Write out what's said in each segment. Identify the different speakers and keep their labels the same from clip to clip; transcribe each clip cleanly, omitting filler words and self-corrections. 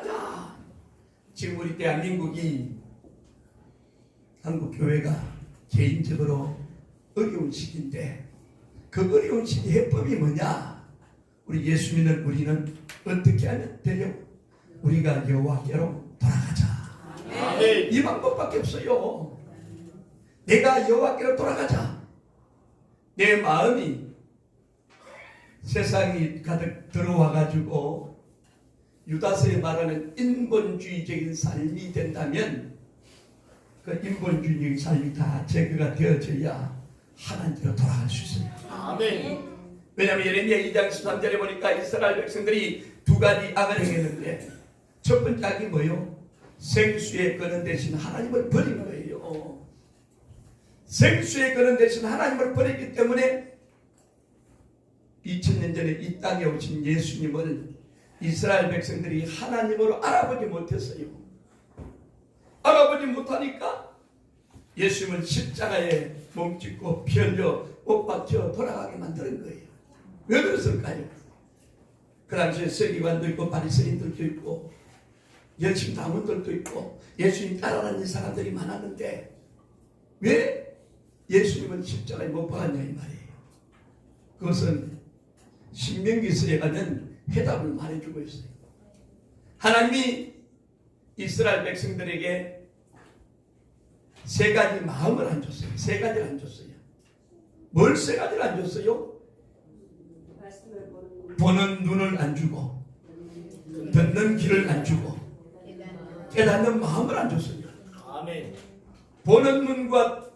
Speaker 1: 돌아가자. 지금 우리 대한민국이 한국 교회가 개인적으로 어려운 시기인데 그 어려운 시기 해법이 뭐냐? 우리 예수 믿는 우리는 어떻게 하면 되려? 우리가 여호와께로 돌아가자.
Speaker 2: 아멘.
Speaker 1: 이 방법밖에 없어요. 내가 여호와께로 돌아가자. 내 마음이 세상이 가득 들어와가지고 유다서에 말하는 인본주의적인 삶이 된다면 그 인본주의적인 삶이 다 제거가 되어져야 하나님께로 돌아갈 수 있어요.
Speaker 2: 아멘.
Speaker 1: 왜냐하면 예레미야 2장 13절에 보니까 이스라엘 백성들이 두 가지 악을 행했는데 첫 번째 악이 뭐예요? 생수의 근원 대신 하나님을 버린 거예요. 생수의 근원 대신 하나님을 버렸기 때문에 2000년 전에 이 땅에 오신 예수님을 이스라엘 백성들이 하나님으로 알아보지 못했어요. 알아보지 못하니까 예수님을 십자가에 몸짓고 피 흘려 못 박혀 돌아가게 만드는 거예요. 왜 그랬을까요? 그 당시에 서기관도 있고 바리새인들도 있고 열심 당원들도 있고 예수님 따라다니는 사람들이 많았는데 왜 예수님은 십자가에 못 박았냐 이 말이에요. 그것은 신명기서에 가면 해답을 말해주고 있어요. 하나님이 이스라엘 백성들에게 세 가지 마음을 안 줬어요. 세 가지를 안 줬어요. 뭘 세 가지를 안 줬어요? 보는 눈을 안 주고 듣는 귀를 안 주고 깨닫는 마음을 안 줬어요.
Speaker 2: 아멘.
Speaker 1: 보는 눈과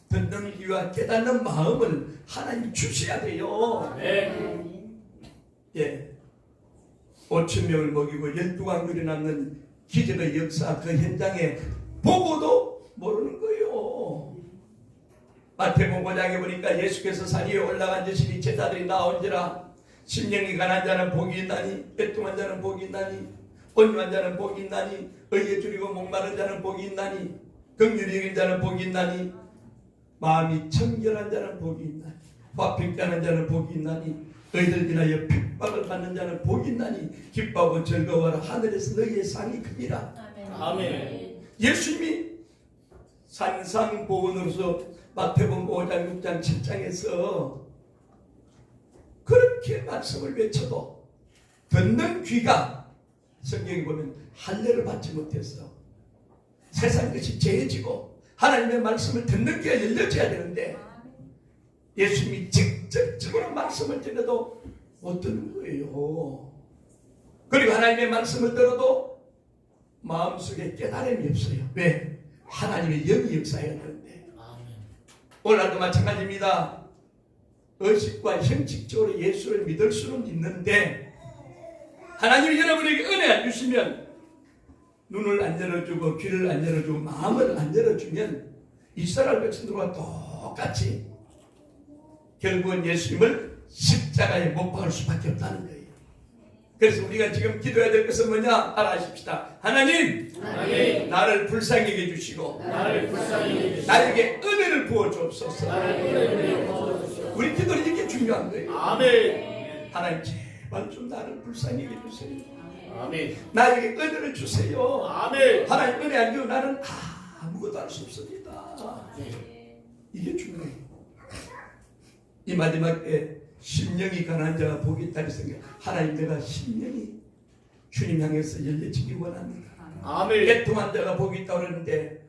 Speaker 1: 듣는 귀와 깨닫는 마음을 하나님 주셔야 돼요.
Speaker 2: 아멘.
Speaker 1: 예, 5,000명을 먹이고 12광줄이 남는 기적의 역사 그 현장에 보고도 모르는 거예요. 마태복음 5장에 보니까 예수께서 산 위에 올라앉으시니 제자들이 나온지라 심령이 가난 자는 복이 있나니 애통한 자는 복이 있나니 온유한 자는 복이 있나니 의에 줄이고 목마른 자는 복이 있나니 긍휼히 여긴 자는 복이 있나니 마음이 청결한 자는 복이 있나니 화평케하는 자는 복이 있나니 너희들 인하여 핍박을 받는 자는 복이 있나니 기뻐하고 즐거워하라 하늘에서 너희의 상이 크니라.
Speaker 2: 아멘.
Speaker 1: 예수님이 산상보훈으로서 마태복음 5장 6장 7장에서 그렇게 말씀을 외쳐도 듣는 귀가 성경에 보면 할례를 받지 못했어. 세상 것이 죄해지고 하나님의 말씀을 듣는 귀가 열려져야 되는데 예수님이 직접적으로 말씀을 드려도 못 듣는 거예요. 그리고 하나님의 말씀을 들어도 마음속에 깨달음이 없어요. 왜? 하나님의 영이 역사해야 되는데. 오늘도 마찬가지입니다. 의식과 형식적으로 예수를 믿을 수는 있는데 하나님이 여러분에게 은혜 안 주시면 눈을 안 열어주고 귀를 안 열어주고 마음을 안 열어주면 이스라엘 백성들과 똑같이 결국은 예수님을 십자가에 못 박을 수밖에 없다는 거예요. 그래서 우리가 지금 기도해야 될 것은 뭐냐? 알아십시다. 하나님, 나를 불쌍히 해주시고 나에게 은혜를 부어주옵소서. 우리 기도는 이게 중요한 거예요.
Speaker 2: 아멘.
Speaker 1: 하나님 제발 좀 나를 불쌍히 해주세요.
Speaker 2: 아멘.
Speaker 1: 나에게 은혜를 주세요.
Speaker 2: 아멘.
Speaker 1: 하나님 은혜 안 주면 나는 아무것도 할 수 없습니다. 이게 중요해요. 이 마지막 때 심령이 가난한 자가 복이 있다 했으니까 하나님 내가 심령이 주님 향해서 열려지기 원합니다.
Speaker 2: 아멘.
Speaker 1: 애통한 자가 복이 있다고 그러는데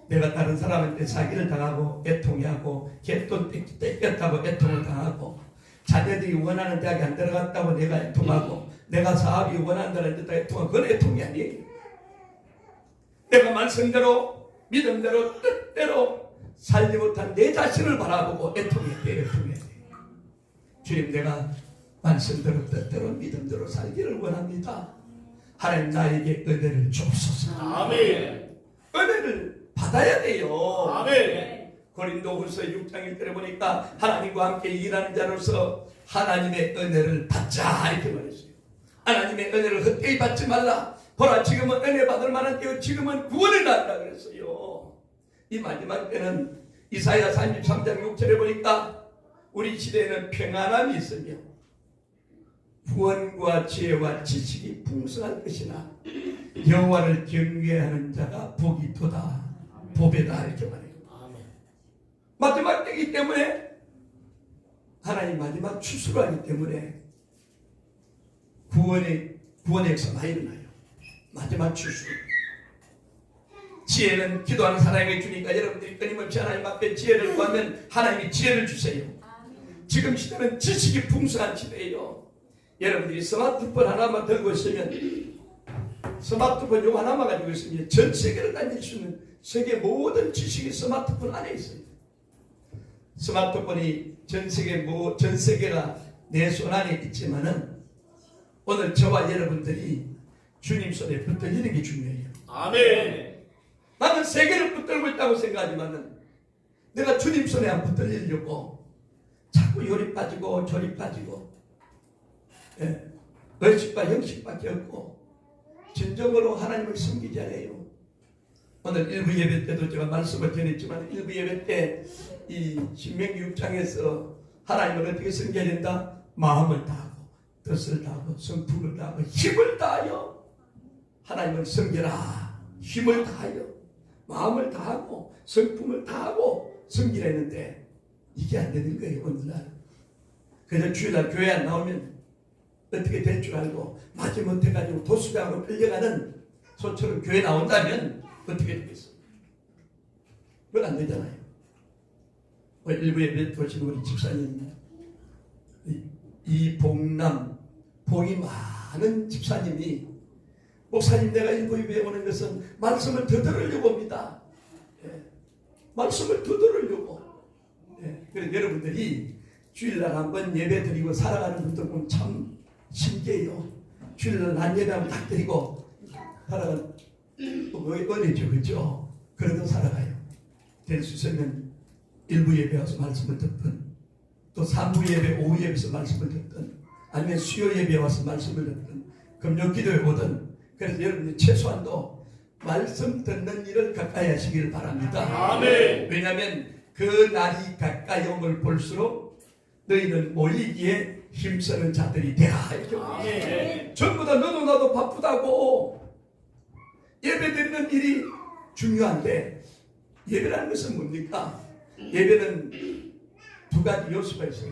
Speaker 1: 내가 다른 사람한테 사기를 당하고 애통해하고 갯돈 뺏겼다고 애통을 당하고 자녀들이 원하는 대학에 안 들어갔다고 내가 애통하고 내가 사업이 원하는 대로 안 됐다 애통하고 그건 애통이 아니에요. 내가 말씀대로 믿음대로 뜻대로 살지 못한 내 자신을 바라보고 애통해야 돼. 주님 내가 말씀대로 뜻대로 믿음대로 살기를 원합니다. 하나님 나에게 은혜를 주옵소서.
Speaker 2: 아멘.
Speaker 1: 은혜를 받아야 돼요.
Speaker 2: 아멘.
Speaker 1: 고린도후서 6장 1절에 보니까 하나님과 함께 일하는 자로서 하나님의 은혜를 받자 이렇게 말했어요. 하나님의 은혜를 헛되이 받지 말라. 보라 지금은 은혜 받을 만한 때요 지금은 구원을 받으라 그랬어요. 이 마지막 때는 이사야 33장 6절에 보니까 우리 시대에는 평안함이 있으며 구원과 지혜와 지식이 풍성할 것이나 여호와를 경외하는 자가 복이 도다 보배다 이렇게 말해요.
Speaker 2: 아멘.
Speaker 1: 마지막 때이기 때문에 하나님 마지막 추수를 하기 때문에 구원의 역사 많이 일어나요. 마지막 추수. 지혜는 기도하는 사람에게 주니까 여러분들이 끊임없이 하나님 앞에 지혜를 구하면 하나님이 지혜를 주세요. 지금 시대는 지식이 풍성한 시대예요. 여러분들이 스마트폰 하나만 들고 있으면, 스마트폰 요거 하나만 가지고 있으면 전 세계를 다닐 수 있는 세계 모든 지식이 스마트폰 안에 있어요. 스마트폰이 전 세계가 내 손 안에 있지만은 오늘 저와 여러분들이 주님 손에 붙들리는 게 중요해요.
Speaker 2: 아멘.
Speaker 1: 나는 세계를 붙들고 있다고 생각하지만은 내가 주님 손에 안 붙들리려고 자꾸 요리 빠지고 저리 빠지고, 의식과 형식밖에 없고 진정으로 하나님을 섬기지 않아요. 오늘 일부 예배 때도 제가 말씀을 전했지만 일부 예배 때 이 신명기 6장에서 하나님을 어떻게 섬겨야 된다? 마음을 다하고 뜻을 다하고 성품을 다하고 힘을 다하여 하나님을 섬겨라. 힘을 다하여 마음을 다하고 성품을 다하고 섬기라 했는데 이게 안 되는 거예요. 오늘날 그래서 주일날 교회 안 나오면 어떻게 될 줄 알고 마지못해가지고 도수장으로 끌려가는 소처럼 교회 나온다면 어떻게 되겠어요? 그건 안 되잖아요. 일부 예배 보시는 우리 집사님, 이 복이 많은 집사님이 목사님 내가 일부 예배에 오는 것은 말씀을 더 들으려고 옵니다. 말씀을 더 들으려고. 그래서 여러분들이 주일날 한번 예배 드리고 살아가는 분들 보면 참 신기해요. 주일날 난 예배하면 딱 드리고 살아가는 은혜죠. 그죠? 그러고 살아가요. 될 수 있으면 일부 예배 와서 말씀을 듣든 또 3부 예배, 오후 예배에서 말씀을 듣든 아니면 수요 예배 와서 말씀을 듣든 금요 기도에 오든 그래서 여러분들 최소한도 말씀 듣는 일을 가까이 하시기를 바랍니다.
Speaker 2: 아멘.
Speaker 1: 왜냐하면 그 날이 가까이 옴을 볼수록 너희는 모이기에 힘쓰는 자들이 되라 이렇게
Speaker 2: 아멘.
Speaker 1: 전부 다 너도 나도 바쁘다고 예배 드리는 일이 중요한데 예배라는 것은 뭡니까? 예배는 두 가지 요소가 있어요.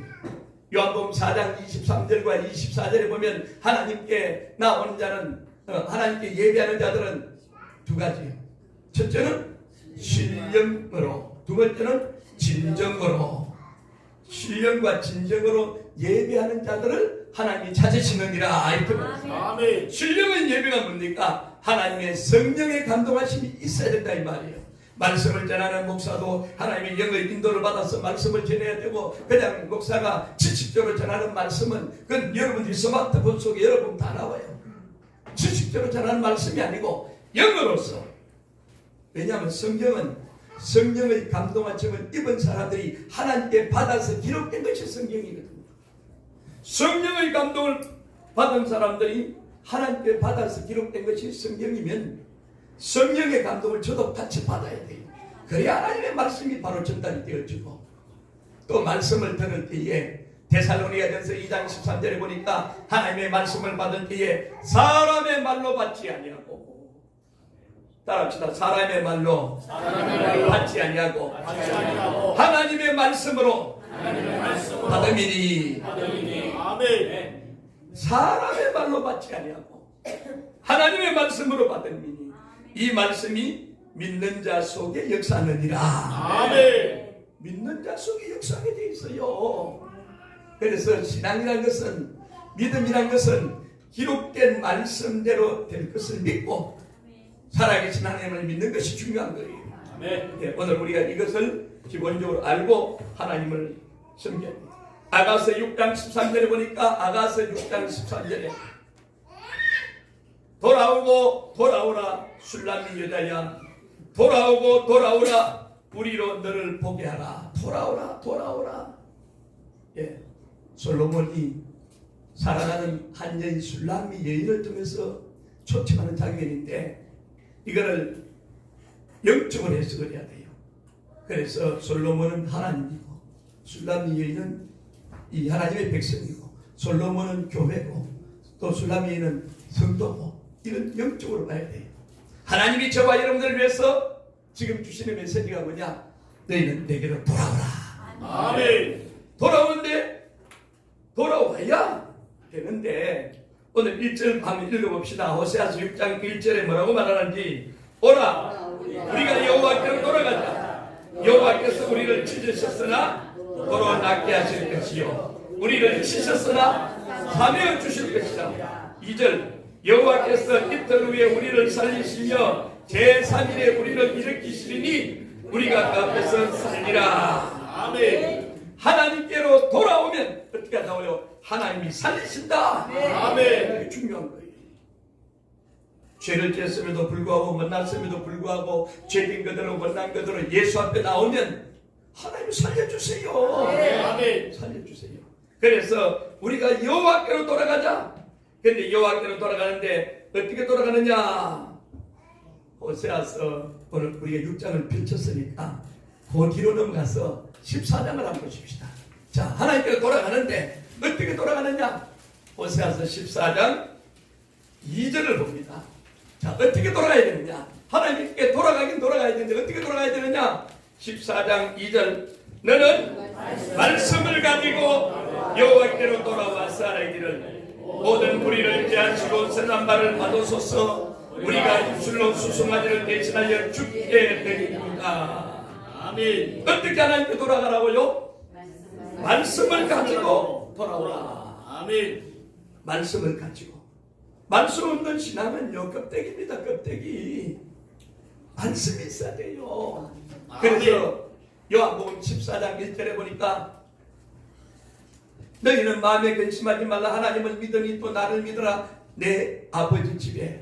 Speaker 1: 요한복음 4장 23절과 24절에 보면 하나님께 나오는 자는 하나님께 예배하는 자들은 두 가지예요. 첫째는 신령으로, 두 번째는 진정으로. 신령과 진정으로 예배하는 자들을 하나님이 찾으시느니라 이렇게 말합니다.
Speaker 2: 아멘.
Speaker 1: 신령의 예배가 뭡니까? 하나님의 성령의 감동하심이 있어야 된다 이 말이에요. 말씀을 전하는 목사도 하나님의 영의 인도를 받아서 말씀을 전해야 되고 그냥 목사가 지식적으로 전하는 말씀은 그건 여러분들이 스마트폰 속에 여러분 다 나와요. 지식적으로 전하는 말씀이 아니고 영으로서. 왜냐하면 성경은 성령의 감동하심을 입은 사람들이 하나님께 받아서 기록된 것이 성경이거든요. 성령의 감동을 받은 사람들이 하나님께 받아서 기록된 것이 성경이면 성령의 감동을 저도 같이 받아야 돼요. 그래야 하나님의 말씀이 바로 전달이 되어지고 또 말씀을 들을 때에 데살로니가전서 2장 13절에 보니까 하나님의 말씀을 받은 때에 사람의 말로 받지 아니하고 따라합시다. 사람의 말로 받지 아니하고 하나님의 말씀으로 받음이니.
Speaker 2: 아멘.
Speaker 1: 사람의 말로 받지 아니하고 하나님의 말씀으로 받음이니 이 말씀이 믿는 자 속에 역사하느니라.
Speaker 2: 아멘.
Speaker 1: 믿는 자 속에 역사하게 돼 있어요. 그래서 신앙이라는 것은, 믿음이라는 것은 기록된 말씀대로 될 것을 믿고 살아계신 하나님을 믿는 것이 중요한 거예요.
Speaker 2: 아멘.
Speaker 1: 오늘 우리가 이것을 기본적으로 알고 하나님을 섬겨야 돼요. 아가서 6장 13절에 보니까 아가서 6장 13절에 돌아오고 돌아오라 술람이 여자야 돌아오고 돌아오라 우리로 너를 보게 하라. 돌아오라 돌아오라. 솔로몬이 사랑하는 한 여인 술람이 여인을 통해서 초청하는 장면인데 이거를 영적으로 해석을 해야 돼요. 그래서 솔로몬은 하나님이고 술람이 여인은 이 하나님의 백성이고 솔로몬은 교회고 또 술라미는 성도고 이런 영적으로 봐야 돼요. 하나님이 저와 여러분들을 위해서 지금 주시는 메시지가 뭐냐? 너희는 내게로 돌아오라.
Speaker 2: 아멘.
Speaker 1: 돌아오는데 돌아와야 되는데 오늘 1절 한번 읽어봅시다. 호세아서 6장 1절에 뭐라고 말하는지. 오라 우리가 여호와께로 돌아가자. 여호와께서 우리를 찢으셨으나 도로 낫게 하실 것이요 우리를 치셨으나 사명을 주실 것이다. 2절 여호와께서 이틀 후에 우리를 살리시며 제3일에 우리를 일으키시리니 우리가 그 앞에서 살리라.
Speaker 2: 아멘.
Speaker 1: 하나님께로 돌아오면 어떻게 나와요? 하나님이 살리신다.
Speaker 2: 아멘.
Speaker 1: 이게 중요한 거예요. 죄를 지었음에도 불구하고 못났음에도 불구하고 죄된 그대로 못난 그대로 예수 앞에 나오면 하나님 살려주세요.
Speaker 2: 아멘.
Speaker 1: 살려주세요. 그래서 우리가 여호와께로 돌아가자. 근데 여호와께로 돌아가는데 어떻게 돌아가느냐? 호세아서 오늘 우리가 6장을 펼쳤으니까 그 뒤로 넘어가서 14장을 한번 보십시다. 자, 하나님께로 돌아가는데 어떻게 돌아가느냐? 호세아서 14장 2절을 봅니다. 자, 어떻게 돌아가야 되느냐? 하나님께 돌아가긴 돌아가야 되는데 어떻게 돌아가야 되느냐? 14장 2절 너는 말씀을 가지고 여호와께로 돌아와 살아기를 모든 무리를 제하시고 선한 말을 받으소서. 우리가 입술로 수송아지를 대신하여 죽게 되리이다.
Speaker 2: 아멘.
Speaker 1: 어떻게 하나님께 돌아가라고요? 말씀을 가지고 돌아오라.
Speaker 2: 아멘.
Speaker 1: 말씀을 가지고. 말씀 없는 신앙은요 껍데기입니다. 껍데기. 말씀이 있어야 돼요. 그래서 요한복음 14장 1절에 보니까 너희는 마음에 근심하지 말라. 하나님을 믿으니 또 나를 믿으라. 내 아버지 집에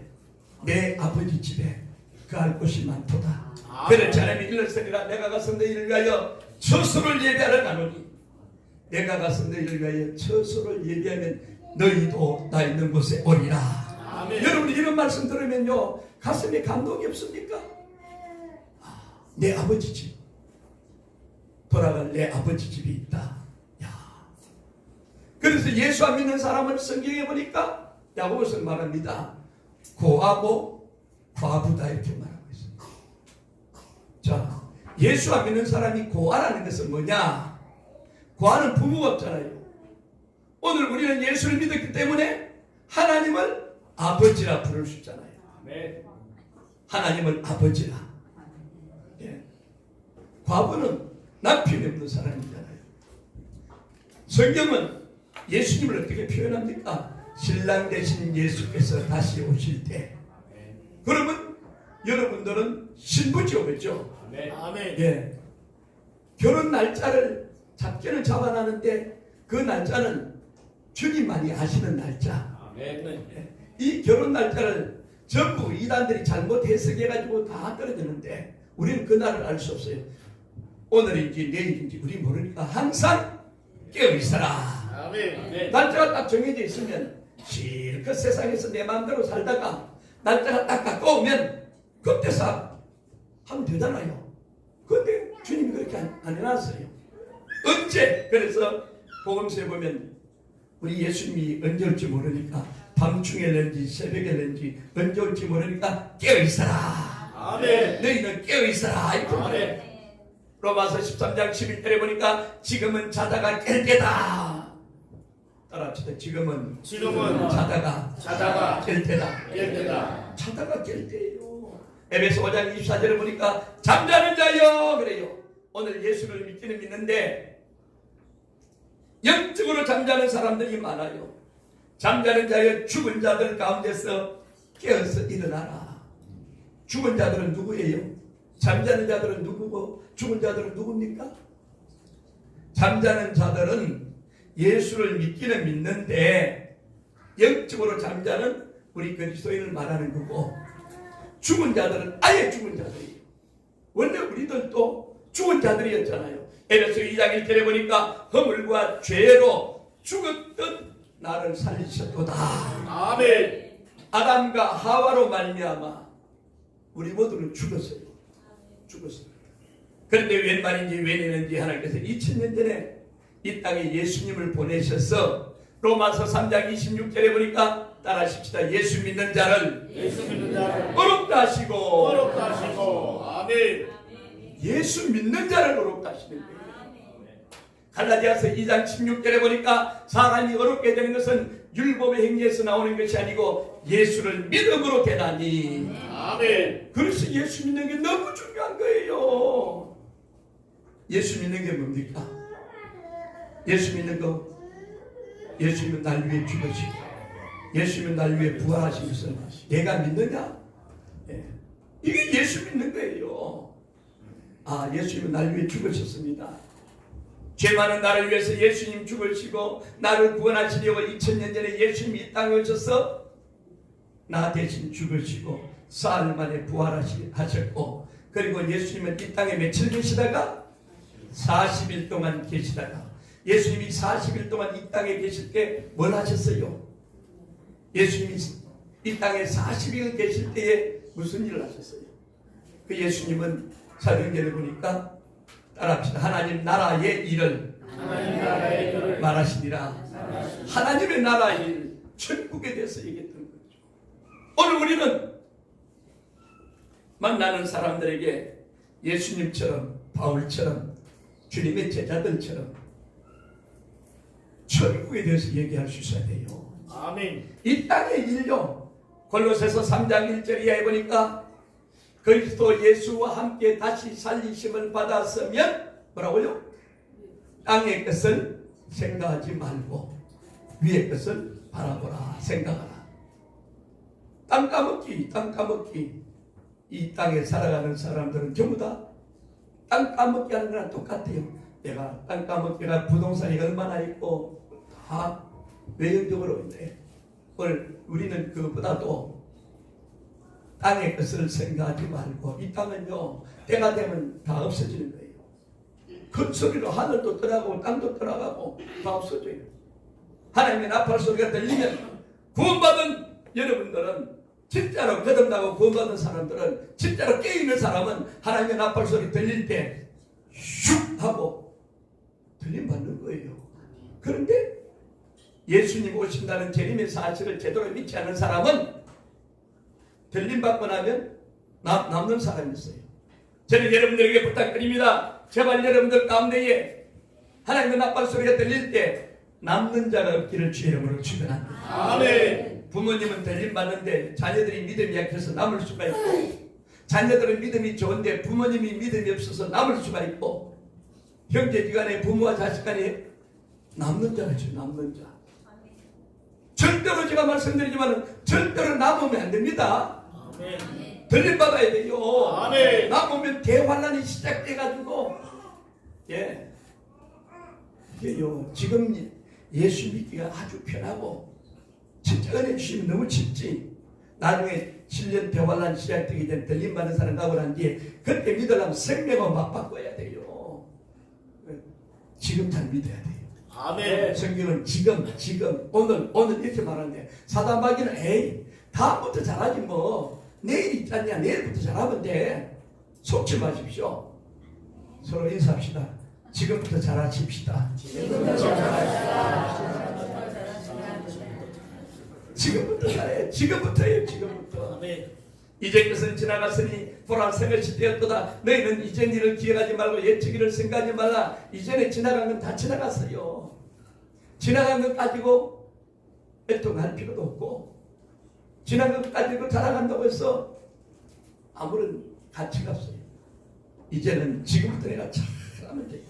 Speaker 1: 그할 곳이 많도다. 그렇지 않으면 일러서리라. 내가 가서 너희를 위하여 처소를 예비하러 가노니 내가 가서 너희를 위하여 처소를 예비하면 너희도 나 있는 곳에 오리라.
Speaker 2: 아멘.
Speaker 1: 여러분 이런 말씀 들으면요 가슴에 감동이 없습니까? 내 아버지 집 돌아갈 내 아버지 집이 있다. 야. 그래서 예수 안 믿는 사람을 성경에 보니까 야고보서 말합니다. 고하고 과부다 이렇게 말하고 있습니다. 자, 예수 안 믿는 사람이 고아라는 것은 뭐냐? 고아는 부모가 없잖아요. 오늘 우리는 예수를 믿었기 때문에 하나님을 아버지라 부를 수 있잖아요.
Speaker 2: 아멘.
Speaker 1: 하나님을 아버지라. 예. 과부는 남편이 없는 사람이잖아요. 성경은 예수님을 어떻게 표현합니까? 신랑 되신 예수께서 다시 오실 때. 그러면 여러분들은 신부죠, 그렇죠?
Speaker 2: 아멘.
Speaker 1: 예. 결혼 날짜를 잡기는 잡아놨는데 그 날짜는 주님만이 아시는 날짜.
Speaker 2: 아멘.
Speaker 1: 예. 이 결혼 날짜를 전부 이단들이 잘못 해석해가지고 다 떨어지는데 우리는 그 날을 알 수 없어요. 오늘인지 내일인지 우리 모르니까 항상 깨어있어라.
Speaker 2: 아멘.
Speaker 1: 날짜가 딱 정해져 있으면 실컷 세상에서 내 마음대로 살다가 날짜가 딱 가까우면 그때서 하면 되잖아요. 그런데 주님이 그렇게 안 해놨어요. 언제? 그래서 복음서에 보면 우리 예수님이 언제 올지 모르니까 밤중에 낸지 새벽에 낸지 언제 올지 모르니까 깨어있어라.
Speaker 2: 아멘.
Speaker 1: 너희는 깨어있어라. 이렇게 말해요. 로마서 13장 11절에 보니까 지금은 자다가 깰 때다. 따라합시다. 지금은 자다가 깰 때다.
Speaker 2: 깰 때다.
Speaker 1: 자다가 깰 때예요. 에베소 5장 24절에 보니까 잠자는 자여 그래요. 오늘 예수를 믿기는 믿는데 영적으로 잠자는 사람들이 많아요. 잠자는 자여 죽은 자들 가운데서 깨어서 일어나라. 죽은 자들은 누구예요? 잠자는 자들은 누구고 죽은 자들은 누굽니까? 잠자는 자들은 예수를 믿기는 믿는데 영적으로 잠자는 우리 그리스도인을 말하는 거고 죽은 자들은 아예 죽은 자들이에요. 원래 우리들도 죽은 자들이었잖아요. 에베소 2장 1절에 보니까 허물과 죄로 죽었던 나를 살리셨도다.
Speaker 2: 아멘.
Speaker 1: 아담과 하와로 말미암아 우리 모두는 죽었어요. 그런데 웬 말인지 웬 일인지 하나님께서 2000년 전에 이 땅에 예수님을 보내셔서 로마서 3장 26절에 보니까 따라하십시다. 예수 믿는 자를
Speaker 2: 예수 믿는 자를
Speaker 1: 어렵다 하시고
Speaker 2: 어렵다 하시고. 아멘.
Speaker 1: 예수 믿는 자를 어렵다 하시는 거예요. 갈라디아서 2장 16절에 보니까 사람이 어렵게 되는 것은 율법의 행위에서 나오는 것이 아니고 예수를 믿음으로 되나니.
Speaker 2: 아멘.
Speaker 1: 그래서 예수 믿는 게 너무 중요한 거예요. 예수 믿는 게 뭡니까? 예수 믿는 거, 예수님은 날 위해 죽으시고 예수님은 날 위해 부활하신 것을 내가 믿느냐? 예. 이게 예수 믿는 거예요. 아, 예수님은 날 위해 죽으셨습니다. 죄 많은 나를 위해서 예수님 죽으시고 나를 구원하시려고 2000년 전에 예수님이 이 땅에 오셔서 나 대신 죽으시고 사흘 만에 부활하셨고, 그리고 예수님은 이 땅에 며칠 계시다가 40일 동안 계시다가, 예수님이 40일 동안 이 땅에 계실 때 뭘 하셨어요? 예수님이 이 땅에 40일 계실 때에 무슨 일을 하셨어요? 그 예수님은 사도행전에 보니까 따라합시다. 하나님 나라의 일을 말하시니라. 하나님의 나라의 일, 천국에 대해서 얘기했던 거죠. 오늘 우리는 만나는 사람들에게 예수님처럼, 바울처럼, 주님의 제자들처럼 천국에 대해서 얘기할 수 있어야 돼요.
Speaker 2: 아멘.
Speaker 1: 이 땅의 일요. 골로새서 3장 1절 이하에 보니까 그리스도 예수와 함께 다시 살리심을 받았으면 뭐라고요? 땅의 것을 생각하지 말고 위의 것을 바라보라, 생각하라. 땅 까먹기. 이 땅에 살아가는 사람들은 전부 다 땅 까먹기 하는 거랑 똑같아요. 내가 땅 까먹기가 부동산이 얼마나 있고 다 외형적으로 있네. 오늘 우리는 그보다도 땅의 것을 생각하지 말고, 이 땅은요 때가 되면 다 없어지는 거예요. 큰 소리로 하늘도 떠나가고 땅도 떠나가고 다 없어져요. 하나님의 나팔 소리가 들리면 구원받은 여러분들은, 진짜로 거듭나고 구원받은 사람들은, 진짜로 깨어있는 사람은 하나님의 나팔 소리 들릴 때 슉 하고 들림받는 거예요. 그런데 예수님 오신다는 재림의 사실을 제대로 믿지 않는 사람은 들림받고 나면 남는 사람이 있어요. 저는 여러분들에게 부탁드립니다. 제발 여러분들 가운데에 하나님의 나팔 소리가 들릴 때 남는 자가 없기를 주의 이름으로 축원합니다.
Speaker 2: 아멘.
Speaker 1: 부모님은 들림받는데 자녀들이 믿음이 약해서 남을 수가 있고, 자녀들은 믿음이 좋은데 부모님이 믿음이 없어서 남을 수가 있고, 형제지간에 부모와 자식간에 남는 자가 있어요. 남는 자. 절대로 제가 말씀드리지만 절대로 남으면 안 됩니다.
Speaker 2: 아멘.
Speaker 1: 들림받아야 돼요.
Speaker 2: 아멘.
Speaker 1: 남으면 대환란이 시작돼가지고, 예, 이게요 지금 예수 믿기가 아주 편하고 진짜 은혜 주시면 너무 쉽지. 나중에 7년 대환란 시작되기 전에 들림받은 사람 가고 난 뒤에 그때 믿으려면 생명을 맞바꿔야 돼요. 지금 잘 믿어야 돼요.
Speaker 2: 아멘.
Speaker 1: 성경은 지금 오늘 이렇게 말하는데, 사단마귀는 에이 다음부터 잘하지 뭐, 내일 있지 않냐, 내일부터 잘하면 돼. 속지 마십시오. 서로 인사합시다. 지금부터 잘하십시다. 지금부터 잘해. 지금부터.
Speaker 2: 아멘.
Speaker 1: 이제 것은 지나갔으니 보라 새 것이 되었도다. 너희는 이전 일을 기억하지 말고 옛적일을 생각하지 말라. 이전에 지나간 건 다 지나갔어요. 지나간 것 가지고 애통할 필요도 없고, 지나간 것 가지고 자랑한다고 해서 아무런 가치가 없어요. 이제는 지금부터 내가 잘하면 돼요.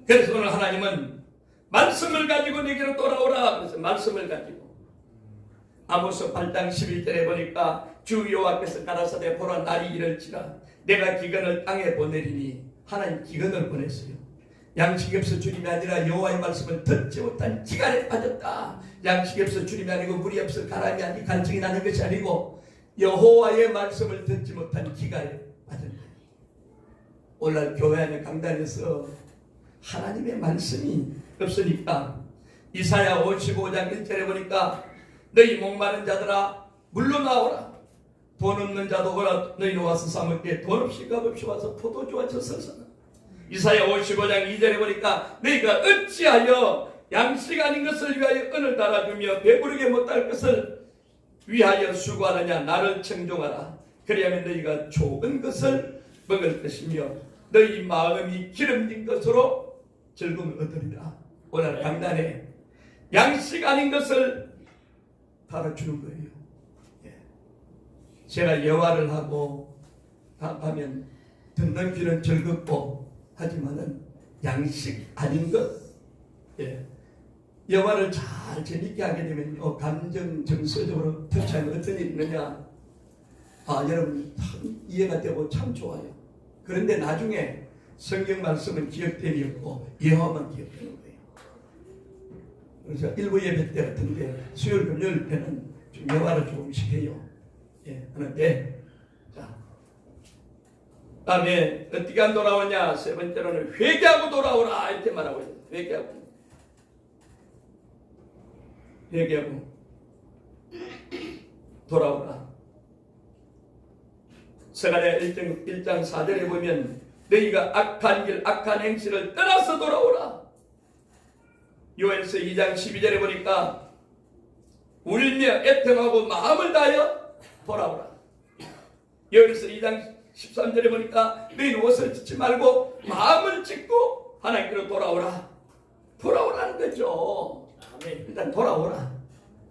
Speaker 1: 그래서 오늘 하나님은 말씀을 가지고 내게로 돌아오라. 그래서 말씀을 가지고, 아모스 8장 11절에 보니까 주 여호와께서 가라사대 보라 날이 이를지라 내가 기근을 땅에 보내리니, 하나님 기근을 보냈어요. 양식이 없어 주님이 아니라 여호와의 말씀을 듣지 못한 기간에 빠졌다. 양식이 없어 주님이 아니고 물이 없어 가람이 아니 갈증이 나는 것이 아니고 여호와의 말씀을 듣지 못한 기간에 빠졌다. 오늘 교회 안에 강단에서 하나님의 말씀이 없으니까 이사야 55장 1절에 보니까 너희 목마른 자들아 물러나오라. 돈 없는 자도 오라. 너희는 와서 싸먹게. 돈 없이 값없이 와서 포도주와 젖을 사라. 이사야 55장 2절에 보니까 너희가 어찌하여 양식 아닌 것을 위하여 은을 달아주며 배부르게 못할 것을 위하여 수고하느냐. 나를 청종하라. 그리하면 너희가 좋은 것을 먹을 것이며 너희 마음이 기름진 것으로 즐거움을 얻으리라. 오늘 강단에 양식 아닌 것을 달아주는 거예요. 예. 제가 여화를 하고 하면 듣는 귀는 즐겁고 하지만은 양식 아닌 것, 예. 여화를 잘 재밌게 하게 되면 감정 정서적으로 터치하면 어떤 일이 있느냐. 여러분 참 이해가 되고 참 좋아요. 그런데 나중에 성경 말씀은 기억됨이 없고 여호와만 기억되는 거예요. 그래서 일부 예배 때 같은데 수요일 금요일 때는 좀 여호와를 조금씩 해요. 예, 하는데 자, 다음에 어떻게 안 돌아오냐. 세 번째로는 회개하고 돌아오라 이렇게 말하고 있어요. 회개하고 돌아오라. 스가랴 1장 4절에 보면 너희가 악한 길 악한 행실을 떠나서 돌아오라. 요엘서 2장 12절에 보니까 울며 애통하고 마음을 다하여 돌아오라. 요엘서 2장 13절에 보니까 너희는 옷을 찢지 말고 마음을 찢고 하나님께로 돌아오라. 돌아오라는 거죠. 일단 돌아오라.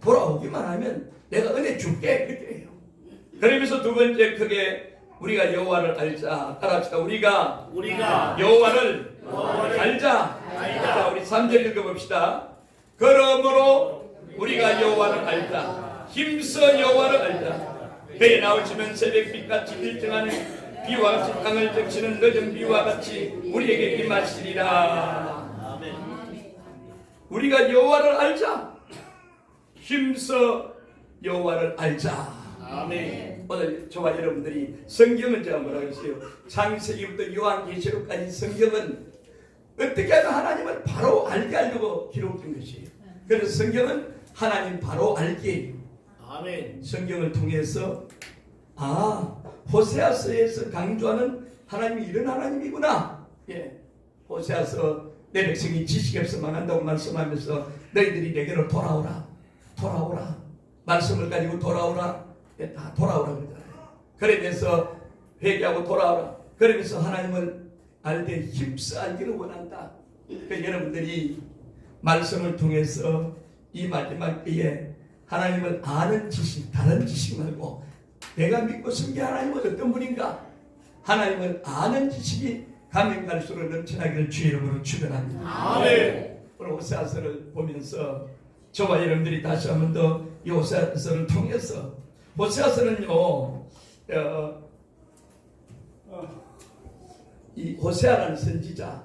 Speaker 1: 돌아오기만 하면 내가 은혜 줄게 그렇게 해요. 그러면서 두 번째 크게 우리가 여호와를 알자. 따라합시다. 우리가 여호와를 알자. 자, 우리 3절 읽어봅시다. 그러므로 우리가 여호와를 알자. 힘써 여호와를 알자. 배에 나오시면 새벽빛같이 일정하는 비와 같이 땅을 적시는 늦은 비와 같이 우리에게 임하시리라. 우리가 여호와를 알자. 힘써 여호와를 알자.
Speaker 2: 아멘.
Speaker 1: 오늘 저와 여러분들이 성경은 제가 뭐라고 했어요? 창세기부터 요한계시록까지 성경은 어떻게 하면 하나님을 바로 알게 하려고 기록된 것이에요. 그래서 성경은 하나님 바로 알기.
Speaker 2: 아멘.
Speaker 1: 성경을 통해서 호세아서에서 강조하는 하나님이 이런 하나님이구나. 예, 호세아서 내 백성이 지식이 없어 망한다고 말씀하면서 너희들이 내게로 돌아오라. 말씀을 가지고 돌아오라. 예, 다 돌아오라 그러잖아요. 그러면서 회개하고 돌아오라. 그러면서 하나님을 알되 힘써 알기를 원한다. 그러니까 여러분들이 말씀을 통해서 이 마지막 때에 하나님을 아는 지식, 다른 지식 말고 내가 믿고 섬기는 하나님은 어떤 분인가? 하나님을 아는 지식이 가면 갈수록 넘쳐나기를 주의 이름으로 축원합니다.
Speaker 2: 아멘.
Speaker 1: 오늘 호세아서를 보면서 저와 여러분들이 다시 한 번 더 이 호세아서를 통해서 호세아서는요, 이 호세아라는 선지자가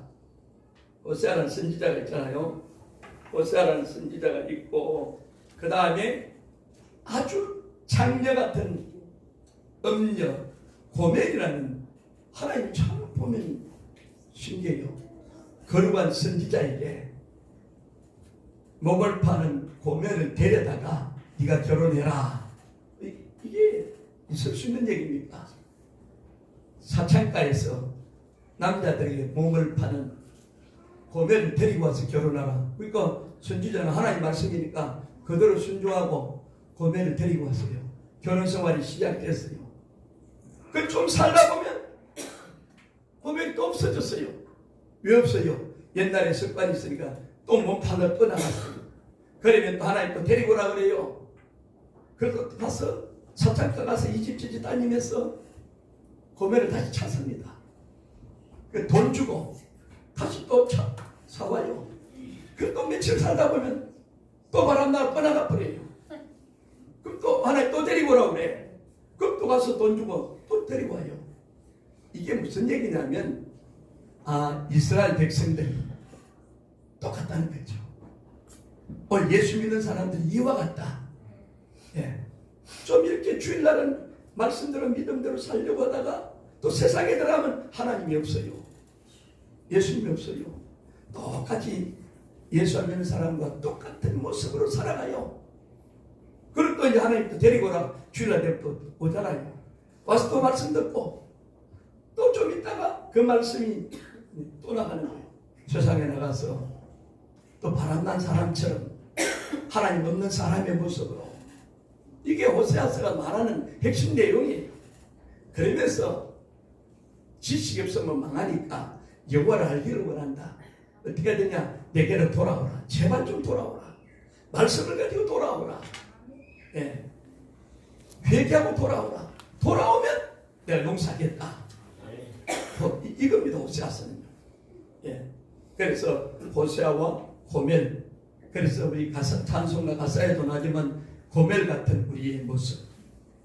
Speaker 1: 있잖아요. 호세아라는 선지자가 있고 그 다음에 아주 장녀 같은 음녀 고멜이라는 하나님 참 보면 신기해요. 거룩한 선지자에게 목을 파는 고멜을 데려다가 네가 결혼해라. 이게 있을 수 있는 얘기입니까? 사창가에서 남자들에게 몸을 파는 고멜을 데리고 와서 결혼하라. 그러니까 선지자는 하나님 말씀이니까 그대로 순종하고 고멜을 데리고 왔어요. 결혼 생활이 시작됐어요. 그 좀 살다 보면 고멜이 또 없어졌어요. 왜 없어요? 옛날에 습관이 있으니까 또 몸 팔러 떠나갔어요. 그러면 또 하나님 또 데리고 오라 그래요. 그래서 가서 사창가 가서 이 집 저 집 다니면서 고멜을 다시 찾습니다. 그 돈 주고 다시 또 사와요. 그 또 며칠 살다 보면 또 바람나고 떠나가 버려요. 그럼 또 하나님 또 데리고 오라고 그래. 그럼 또 가서 돈 주고 또 데리고 와요. 이게 무슨 얘기냐면 이스라엘 백성들 똑같다는 거죠. 오늘 예수 믿는 사람들이 이와 같다. 예. 좀 이렇게 주일날은 말씀대로 믿음대로 살려고 하다가 또 세상에 들어가면 하나님이 없어요. 예수님이 없어요. 똑같이 예수 안 믿는 사람과 똑같은 모습으로 살아가요. 그리고 또 이제 하나님 또 데리고 오라. 주일날 되면 또 오잖아요. 와서 또 말씀 듣고 또 좀 있다가 그 말씀이 또 나가는 거예요. 세상에 나가서 또 바람난 사람처럼 하나님 없는 사람의 모습으로 이게 호세아서가 말하는 핵심 내용이에요. 그러면서 지식이 없으면 망하니까 여호와를 알기를 원한다. 어떻게 해야 되냐? 내게로 돌아오라. 제발 좀 돌아오라. 말씀을 가지고 돌아오라. 예. 회개하고 돌아오라. 돌아오면 내가 용서하겠다. 이겁니다. 호세아서는. 예. 그래서 호세아와 고멜, 그래서 우리 가사, 찬송가 가사에도 나지만 고멜 같은 우리의 모습,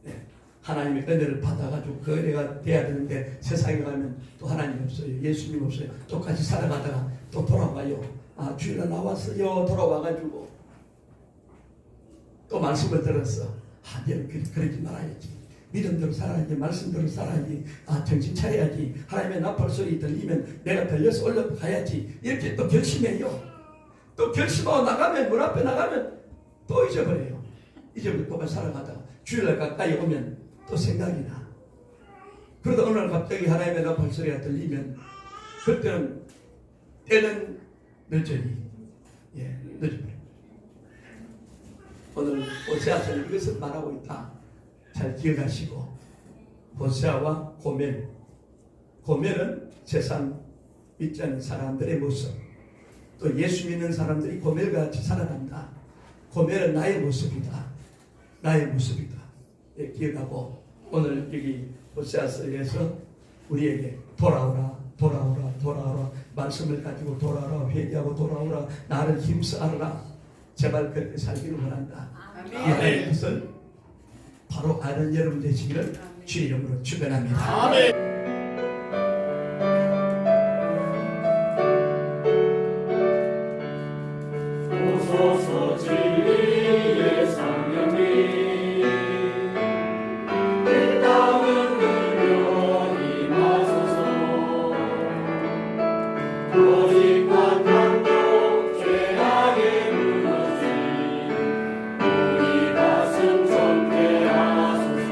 Speaker 1: 예. 하나님의 은혜를 받아가지고 그 은혜가 돼야 되는데 세상에 가면 또 하나님 없어요. 예수님 없어요. 똑같이 살아가다가 또 돌아와요. 아, 주일날 나왔어요. 돌아와가지고 또 말씀을 들었어. 아, 너는 그러지 말아야지. 믿음대로 살아야지. 말씀대로 살아야지. 아, 정신 차려야지. 하나님의 나팔 소리 들리면 내가 들려서 올라가야지. 이렇게 또 결심해요. 또 결심하고 나가면, 문 앞에 나가면 또 잊어버려요. 잊어버리고 또만 살아가다가 주일날 가까이 오면 또 생각이 나. 그러다 어느 날 갑자기 하나님의 나팔 소리가 들리면 그때는 때는 늦으니, 예, 늦어버려요. 오늘 호세아서는 이것을 말하고 있다. 잘 기억하시고, 호세아와 고멜, 고멜은 세상 믿지 않는 사람들의 모습, 또 예수 믿는 사람들이 고멜과 같이 살아간다. 고멜은 나의 모습이다. 나의 모습이다. 예, 기억하고 오늘 여기 호세아서에서 우리에게 돌아오라, 돌아오라, 돌아오라, 말씀을 가지고 돌아오라, 회개하고 돌아오라, 나를 힘써 알아라. 제발 그렇게 살기를 원한다. 이 하나의 뜻을 바로 아는 여러분 되시기를 주의 이름으로 축원합니다.
Speaker 2: 아멘.
Speaker 3: 오소서 진리의 성령님 그 땅은 흘려 임하소서 오직과 강도 죄악에 무너진 우리 가슴 정케 하소서